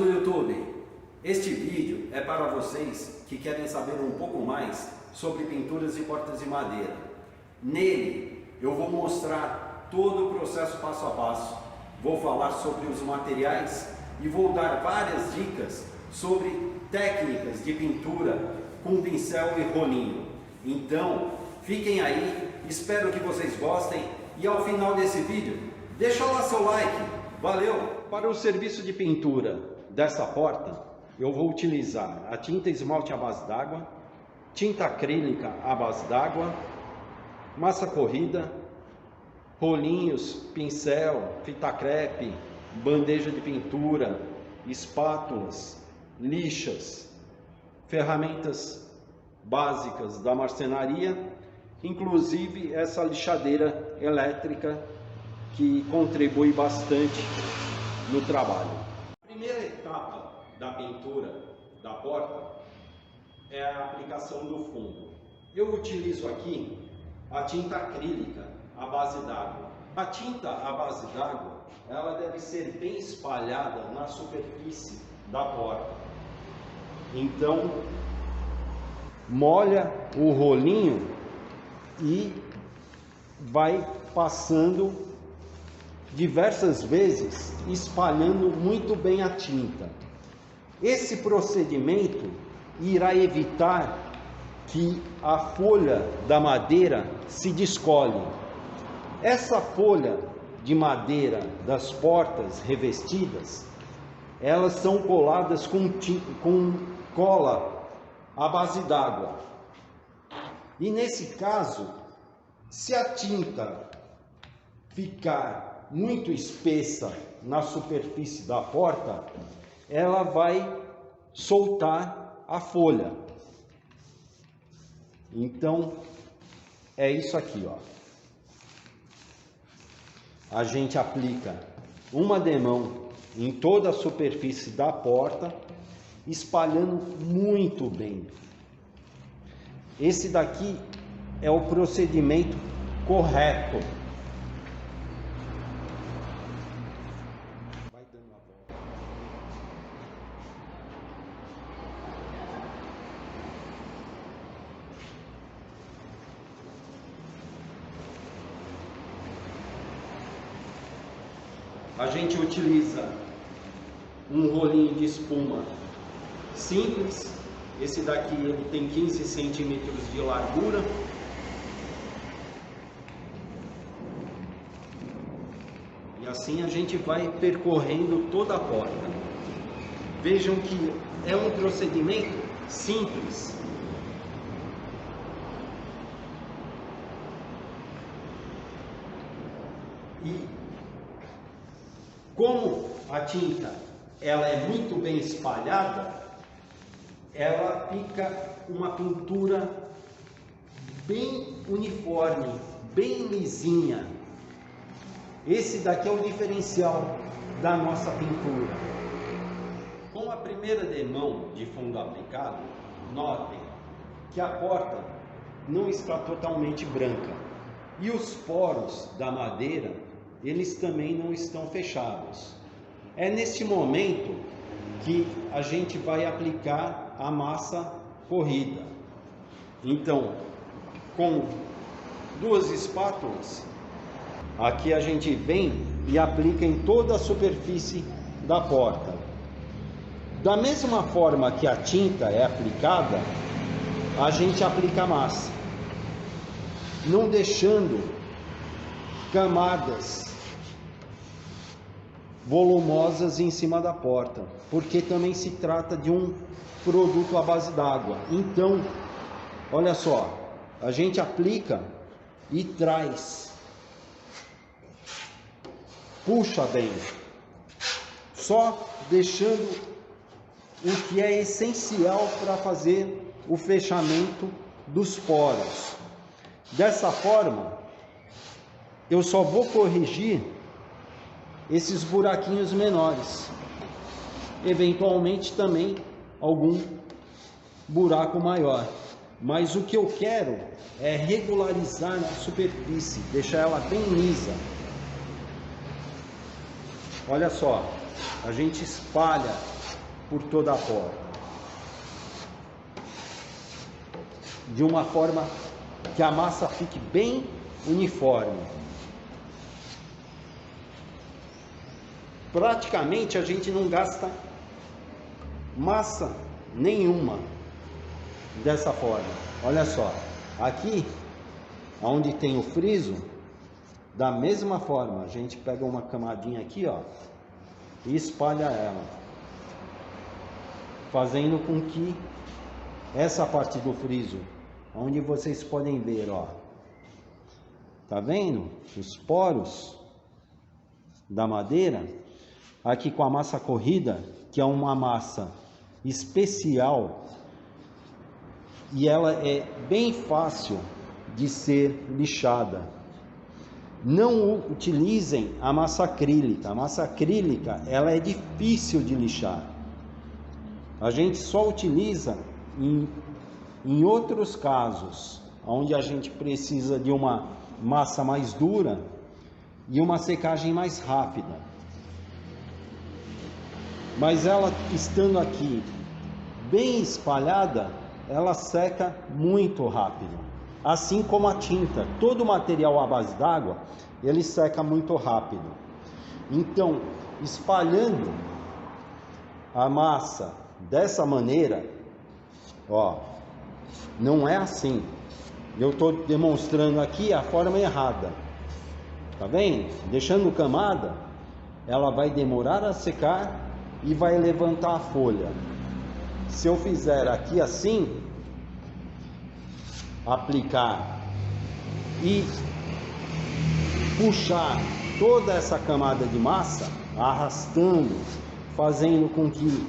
do YouTube, este vídeo é para vocês que querem saber um pouco mais sobre pinturas e portas de madeira. Nele eu vou mostrar todo o processo passo a passo, vou falar sobre os materiais e vou dar várias dicas sobre técnicas de pintura com pincel e rolinho. Então fiquem aí, espero que vocês gostem e ao final desse vídeo deixa lá seu like, valeu! Para o serviço de pintura dessa porta, eu vou utilizar a tinta esmalte à base d'água, tinta acrílica à base d'água, massa corrida, rolinhos, pincel, fita crepe, bandeja de pintura, espátulas, lixas, ferramentas básicas da marcenaria, inclusive essa lixadeira elétrica que contribui bastante no trabalho. A primeira etapa da pintura da porta é a aplicação do fundo. Eu utilizo aqui a tinta acrílica à base d'água. A tinta à base d'água, ela deve ser bem espalhada na superfície da porta. Então, molha o rolinho e vai passando diversas vezes, espalhando muito bem a tinta. Esse procedimento irá evitar que a folha da madeira se descole. Essa folha de madeira das portas revestidas, elas são coladas com cola à base d'água. E nesse caso, se a tinta ficar muito espessa na superfície da porta, ela vai soltar a folha. Então é isso aqui, ó. A gente aplica uma demão em toda a superfície da porta, espalhando muito bem. Esse daqui é o procedimento correto. A gente utiliza um rolinho de espuma simples. Esse daqui ele tem 15 centímetros de largura. E assim a gente vai percorrendo toda a porta. Vejam que é um procedimento simples. E como a tinta ela é muito bem espalhada, ela fica uma pintura bem uniforme, bem lisinha. Esse daqui é o diferencial da nossa pintura. Com a primeira demão de fundo aplicado, notem que a porta não está totalmente branca e os poros da madeira eles também não estão fechados. É neste momento que a gente vai aplicar a massa corrida. Então, com duas espátulas, aqui a gente vem e aplica em toda a superfície da porta. Da mesma forma que a tinta é aplicada, a gente aplica a massa, não deixando camadas volumosas em cima da porta, porque também se trata de um produto à base d'água. Então, olha só, a gente aplica e traz, puxa bem, só deixando o que é essencial para fazer o fechamento dos poros. Dessa forma, eu só vou corrigir esses buraquinhos menores, eventualmente também algum buraco maior, mas o que eu quero é regularizar a superfície, deixar ela bem lisa. Olha só, a gente espalha por toda a porta, de uma forma que a massa fique bem uniforme. Praticamente a gente não gasta massa nenhuma dessa forma. Olha só, aqui onde tem o friso, da mesma forma a gente pega uma camadinha aqui, ó, e espalha ela, fazendo com que essa parte do friso, onde vocês podem ver, ó, tá vendo os poros da madeira, aqui com a massa corrida, que é uma massa especial e ela é bem fácil de ser lixada. Não utilizem a massa acrílica. A massa acrílica, ela é difícil de lixar. A gente só utiliza em outros casos, onde a gente precisa de uma massa mais dura e uma secagem mais rápida. Mas ela estando aqui bem espalhada, ela seca muito rápido. Assim como a tinta, todo material à base d'água, ele seca muito rápido. Então, espalhando a massa dessa maneira, ó, não é assim. Eu estou demonstrando aqui a forma errada. Tá vendo? Deixando camada, ela vai demorar a secar e vai levantar a folha. Se eu fizer aqui assim, aplicar e puxar toda essa camada de massa, arrastando, fazendo com que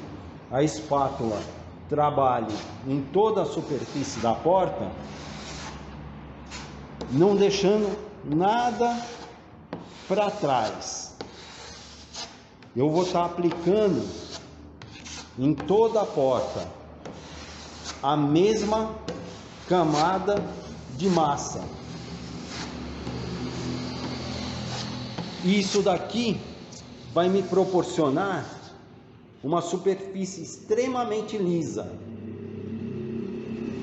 a espátula trabalhe em toda a superfície da porta, não deixando nada para trás. Eu vou estar aplicando em toda a porta a mesma camada de massa. Isso daqui vai me proporcionar uma superfície extremamente lisa.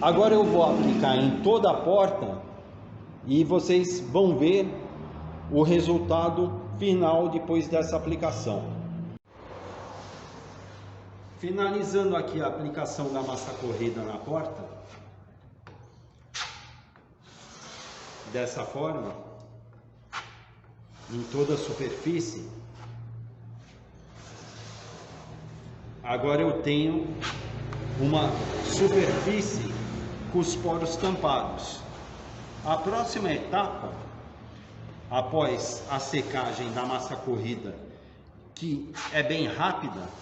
Agora eu vou aplicar em toda a porta e vocês vão ver o resultado final depois dessa aplicação. Finalizando aqui a aplicação da massa corrida na porta, dessa forma, em toda a superfície. Agora eu tenho uma superfície com os poros tampados. A próxima etapa, após a secagem da massa corrida, que é bem rápida,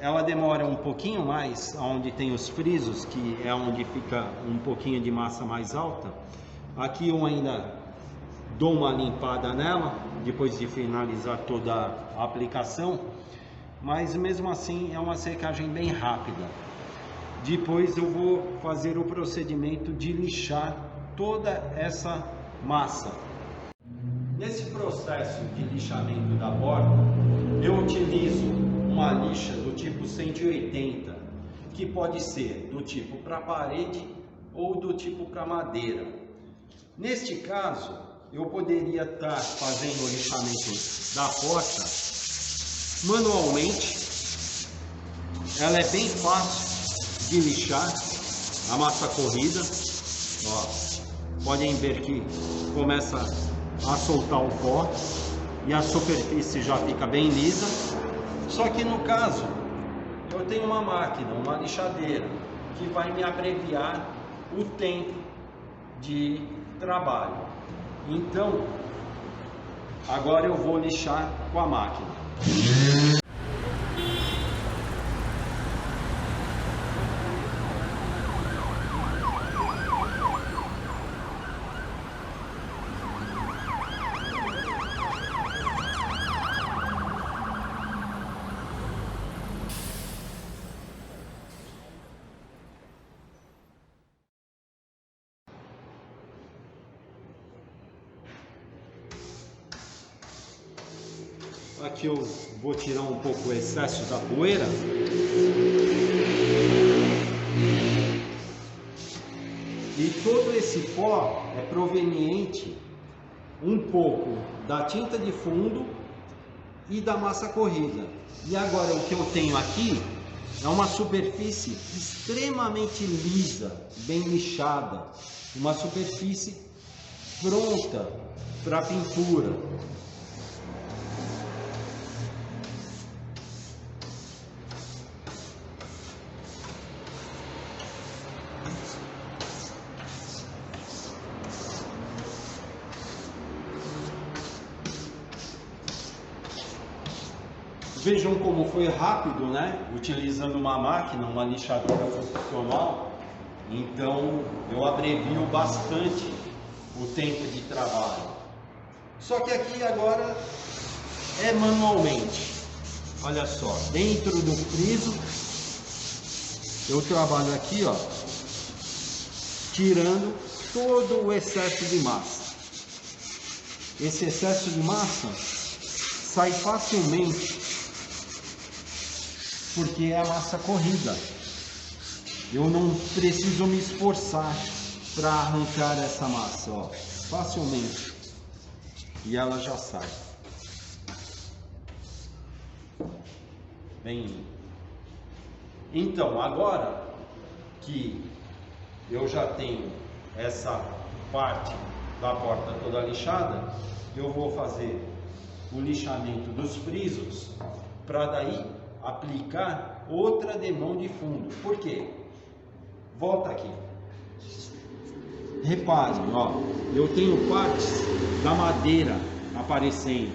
ela demora um pouquinho mais, onde tem os frisos, que é onde fica um pouquinho de massa mais alta. Aqui eu ainda dou uma limpada nela, depois de finalizar toda a aplicação, mas mesmo assim é uma secagem bem rápida. Depois eu vou fazer o procedimento de lixar toda essa massa. Nesse processo de lixamento da porta, eu utilizo uma lixa do tipo 180, que pode ser do tipo para parede ou do tipo para madeira. Neste caso, eu poderia estar fazendo o lixamento da porta manualmente. Ela é bem fácil de lixar, a massa corrida. Ó, podem ver que começa a soltar o pó e a superfície já fica bem lisa. Só que no caso, eu tenho uma máquina, uma lixadeira, que vai me abreviar o tempo de trabalho. Então, agora eu vou lixar com a máquina. Aqui eu vou tirar um pouco o excesso da poeira. E todo esse pó é proveniente um pouco da tinta de fundo e da massa corrida. E agora o que eu tenho aqui é uma superfície extremamente lisa, bem lixada, uma superfície pronta para pintura. Vejam como foi rápido, né? Utilizando uma máquina, uma lixadora funcional. Então eu abrevio bastante o tempo de trabalho. Só que aqui agora é manualmente. Olha só, dentro do friso eu trabalho aqui, ó, tirando todo o excesso de massa. Esse excesso de massa sai facilmente porque é a massa corrida. Eu não preciso me esforçar para arrancar essa massa, ó, facilmente. E ela já sai. Bem, então agora que eu já tenho essa parte da porta toda lixada, eu vou fazer o lixamento dos frisos para daí aplicar outra demão de fundo. Por quê? Volta aqui. Reparem, ó, eu tenho partes da madeira aparecendo.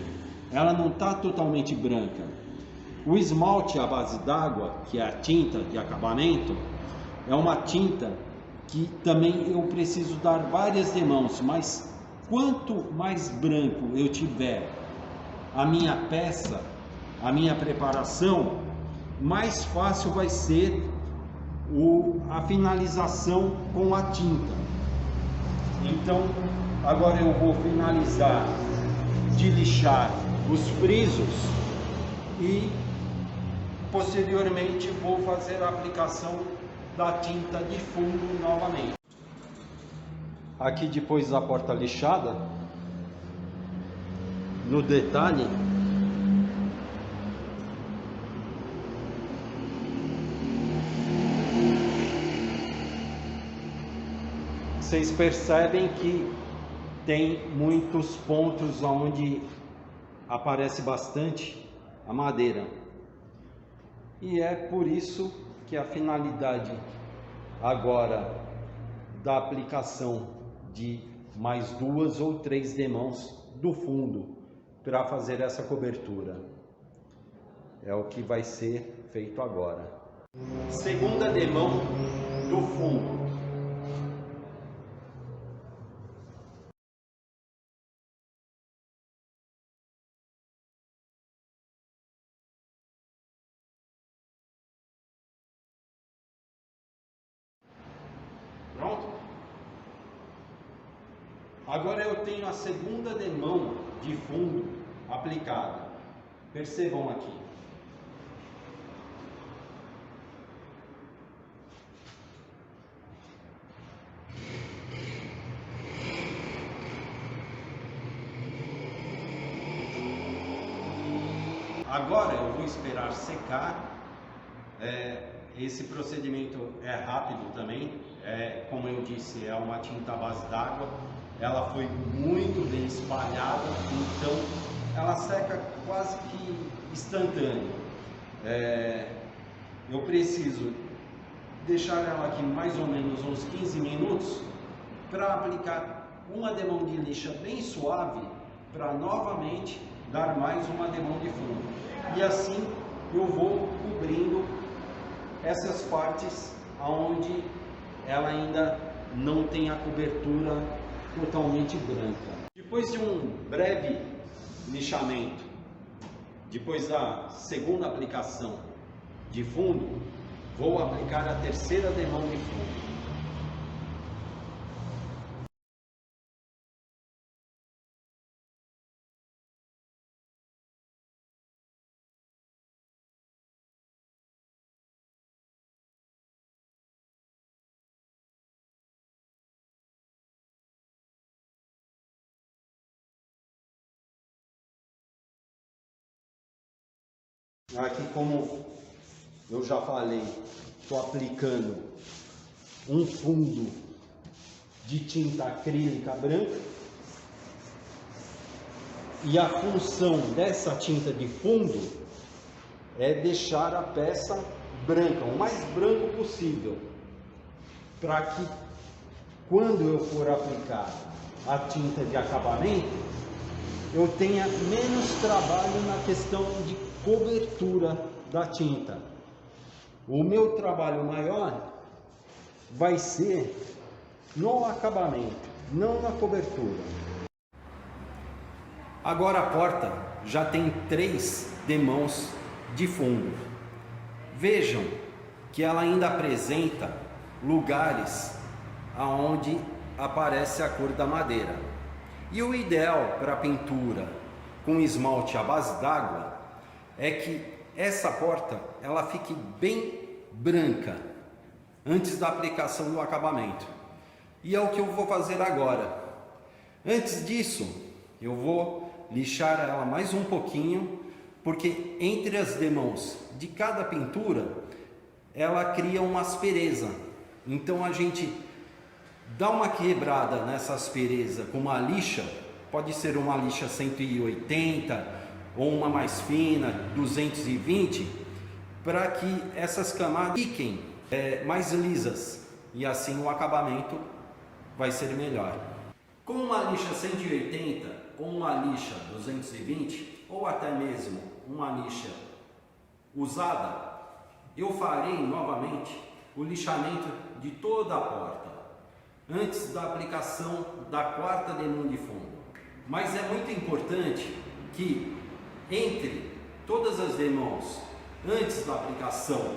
Ela não está totalmente branca. O esmalte à base d'água, que é a tinta de acabamento, é uma tinta que também eu preciso dar várias demãos, mas quanto mais branco eu tiver a minha peça, a minha preparação, mais fácil vai ser a finalização com a tinta. Então agora eu vou finalizar de lixar os frisos e posteriormente vou fazer a aplicação da tinta de fundo novamente. Aqui depois da porta lixada, no detalhe, vocês percebem que tem muitos pontos onde aparece bastante a madeira. E é por isso que a finalidade agora da aplicação de mais 2 ou 3 demãos do fundo para fazer essa cobertura. É o que vai ser feito agora. Segunda demão do fundo. Pronto? Agora eu tenho a segunda demão de fundo aplicada. Percebam aqui. Agora eu vou esperar secar. Esse procedimento é rápido também. Como eu disse, é uma tinta à base d'água. Ela foi muito bem espalhada, então ela seca quase que instantâneo. Eu preciso deixar ela aqui mais ou menos uns 15 minutos para aplicar uma demão de lixa bem suave para novamente dar mais uma demão de fundo. E assim eu vou cobrindo essas partes onde ela ainda não tem a cobertura totalmente branca. Depois de um breve lixamento, depois da segunda aplicação de fundo, vou aplicar a terceira demão de fundo. Aqui, como eu já falei, estou aplicando um fundo de tinta acrílica branca. E a função dessa tinta de fundo é deixar a peça branca, o mais branco possível, para que quando eu for aplicar a tinta de acabamento, eu tenha menos trabalho na questão de cobertura da tinta. O meu trabalho maior vai ser no acabamento, não na cobertura. Agora a porta já tem 3 demãos de fundo. Vejam que ela ainda apresenta lugares aonde aparece a cor da madeira. E o ideal para a pintura com esmalte à base d'água é que essa porta ela fique bem branca antes da aplicação do acabamento. E é o que eu vou fazer agora. Antes disso, eu vou lixar ela mais um pouquinho, porque entre as demãos de cada pintura ela cria uma aspereza. Então a gente dá uma quebrada nessa aspereza com uma lixa, pode ser uma lixa 180 ou uma mais fina, 220, para que essas camadas fiquem mais lisas e assim o acabamento vai ser melhor. Com uma lixa 180 ou uma lixa 220 ou até mesmo uma lixa usada, eu farei novamente o lixamento de toda a porta antes da aplicação da 4ª demão de fundo. Mas é muito importante que entre todas as demãos, antes da aplicação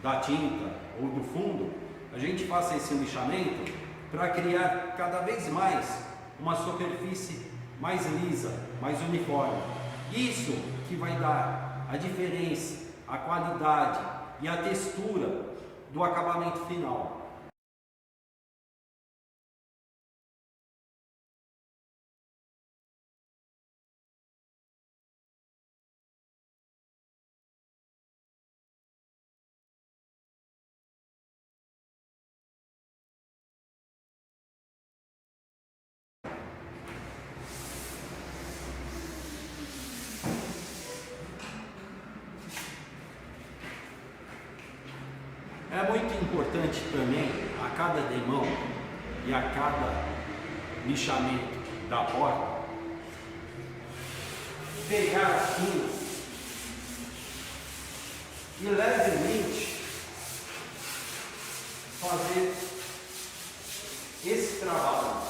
da tinta ou do fundo, a gente faça esse lixamento para criar cada vez mais uma superfície mais lisa, mais uniforme. Isso que vai dar a diferença, a qualidade e a textura do acabamento final. É muito importante também, a cada demão e a cada lixamento da porta, pegar aqui e levemente fazer esse trabalho.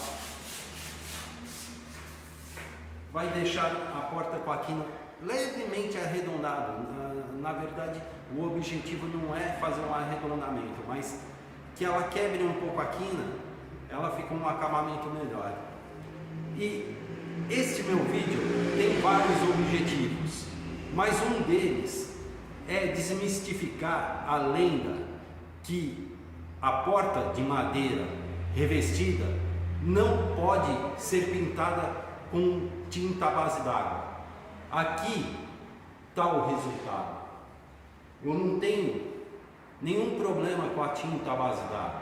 Vai deixar a porta com a quina levemente arredondado. Na verdade, o objetivo não é fazer um arredondamento, mas que ela quebre um pouco a quina, ela fica um acabamento melhor. E este meu vídeo tem vários objetivos, mas um deles é desmistificar a lenda que a porta de madeira revestida não pode ser pintada com tinta à base d'água. Aqui está o resultado. Eu não tenho nenhum problema com a tinta à base d'água.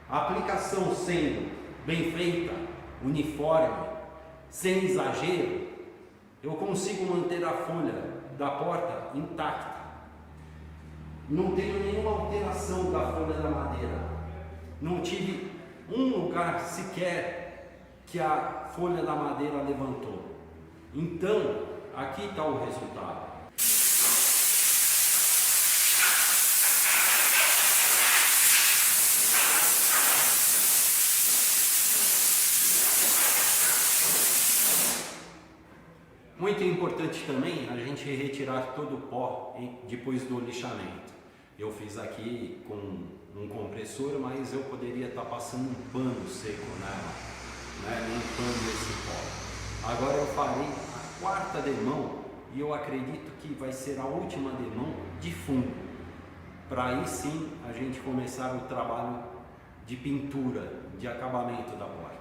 A aplicação sendo bem feita, uniforme, sem exagero, eu consigo manter a folha da porta intacta. Não tenho nenhuma alteração da folha da madeira. Não tive um lugar sequer que a folha da madeira levantou. Então, aqui está o resultado. Muito importante também a gente retirar todo o pó depois do lixamento. Eu fiz aqui com um compressor, mas eu poderia estar passando um pano seco nela, limpando esse pó. Agora eu farei a 4ª demão e eu acredito que vai ser a última demão de fundo, para aí sim a gente começar o trabalho de pintura, de acabamento da porta.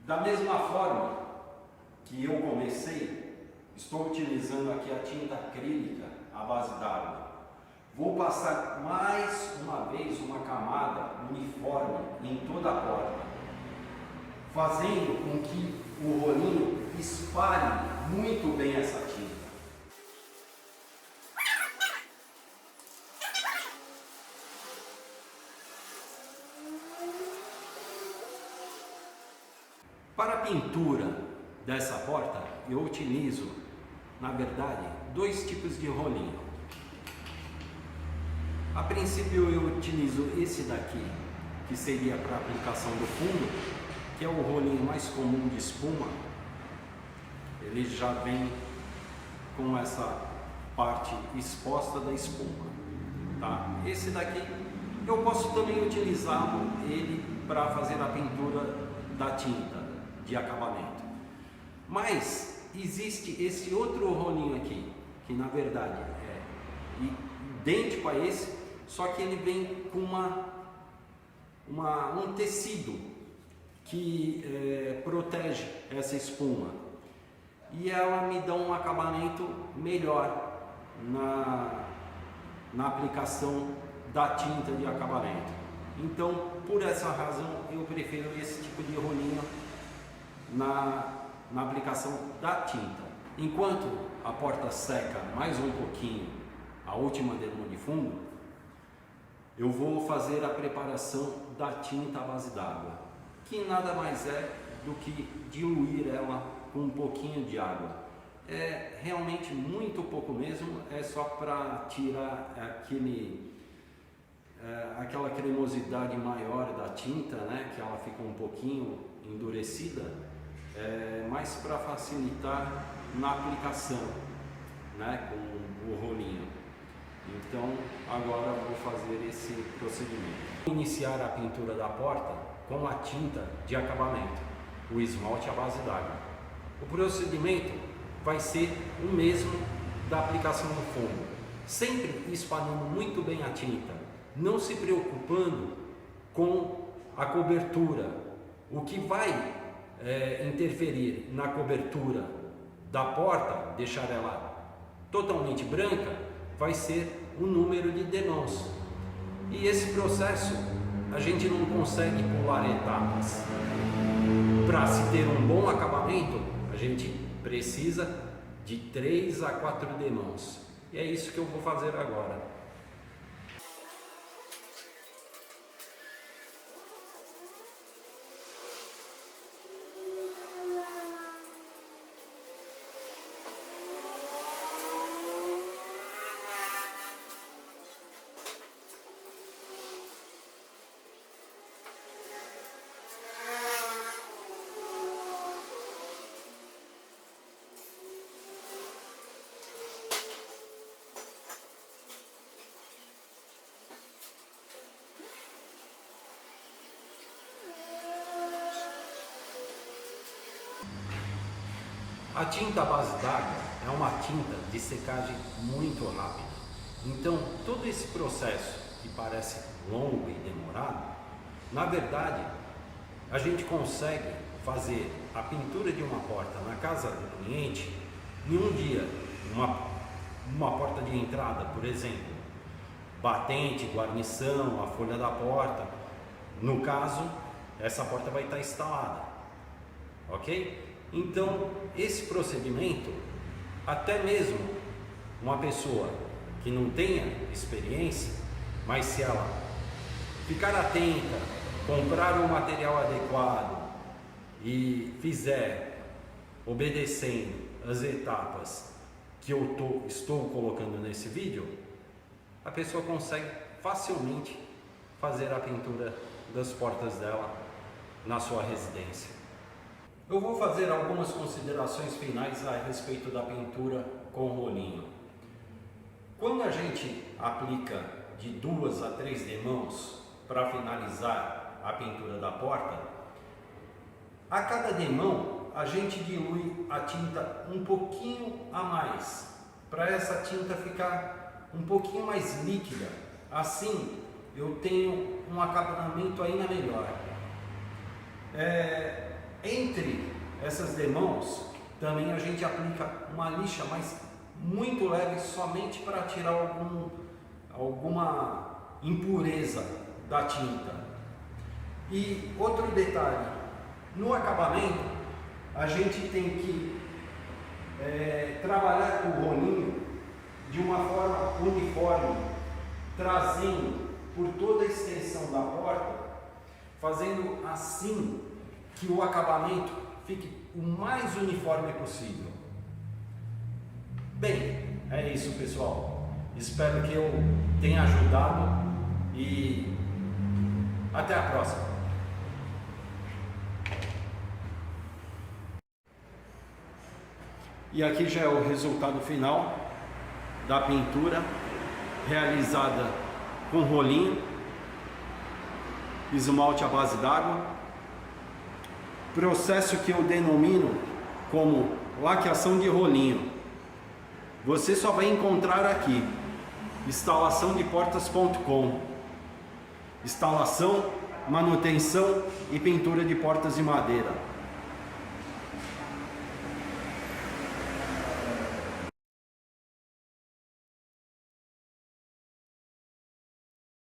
Da mesma forma que eu comecei, estou utilizando aqui a tinta acrílica à base d'água. Vou passar mais uma vez uma camada uniforme em toda a porta, fazendo com que o rolinho espalhe muito bem essa tinta. Para a pintura dessa porta, eu utilizo, na verdade, dois tipos de rolinho. A princípio eu utilizo esse daqui, que seria para aplicação do fundo, que é o rolinho mais comum de espuma. Ele já vem com essa parte exposta da espuma, tá? Esse daqui eu posso também utilizar ele para fazer a pintura da tinta de acabamento. Mas existe esse outro rolinho aqui, que na verdade é idêntico a esse, só que ele vem com um tecido que protege essa espuma, e ela me dá um acabamento melhor na aplicação da tinta de acabamento. Então, por essa razão, eu prefiro esse tipo de rolinho na aplicação da tinta. Enquanto a porta seca mais um pouquinho, a última demão de fundo, eu vou fazer a preparação da tinta à base d'água, que nada mais é do que diluir ela com um pouquinho de água. É realmente muito pouco mesmo, é só para tirar aquela cremosidade maior da tinta, né, que ela fica um pouquinho endurecida, mas para facilitar na aplicação, né, com o rolinho. Então agora eu vou fazer esse procedimento. Vou iniciar a pintura da porta com a tinta de acabamento, o esmalte à base d'água. O procedimento vai ser o mesmo da aplicação no fundo, sempre espalhando muito bem a tinta, não se preocupando com a cobertura. O que vai interferir na cobertura da porta, deixar ela totalmente branca, vai ser o número de demãos. E esse processo a gente não consegue pular etapas. Para se ter um bom acabamento, a gente precisa de 3 a 4 demãos. E é isso que eu vou fazer agora. A tinta à base d'água é uma tinta de secagem muito rápida. Então, todo esse processo que parece longo e demorado, na verdade, a gente consegue fazer a pintura de uma porta na casa do cliente em um dia. Uma porta de entrada, por exemplo, batente, guarnição, a folha da porta. No caso, essa porta vai estar instalada, ok? Então, esse procedimento, até mesmo uma pessoa que não tenha experiência, mas se ela ficar atenta, comprar o material adequado e fizer obedecendo as etapas que eu estou colocando nesse vídeo, a pessoa consegue facilmente fazer a pintura das portas dela na sua residência. Eu vou fazer algumas considerações finais a respeito da pintura com rolinho. Quando a gente aplica de 2 a 3 demãos para finalizar a pintura da porta, a cada demão a gente dilui a tinta um pouquinho a mais, para essa tinta ficar um pouquinho mais líquida. Assim eu tenho um acabamento ainda melhor. Entre essas demãos, também a gente aplica uma lixa, mas muito leve, somente para tirar alguma impureza da tinta. E outro detalhe, no acabamento, a gente tem que trabalhar com o rolinho de uma forma uniforme, trazendo por toda a extensão da porta, fazendo assim que o acabamento fique o mais uniforme possível. Bem, é isso, pessoal. Espero que eu tenha ajudado e até a próxima. E aqui já é o resultado final da pintura realizada com rolinho, esmalte à base d'água, processo que eu denomino como laqueação de rolinho. Você só vai encontrar aqui, instalaçãodeportas.com, instalação, manutenção e pintura de portas de madeira.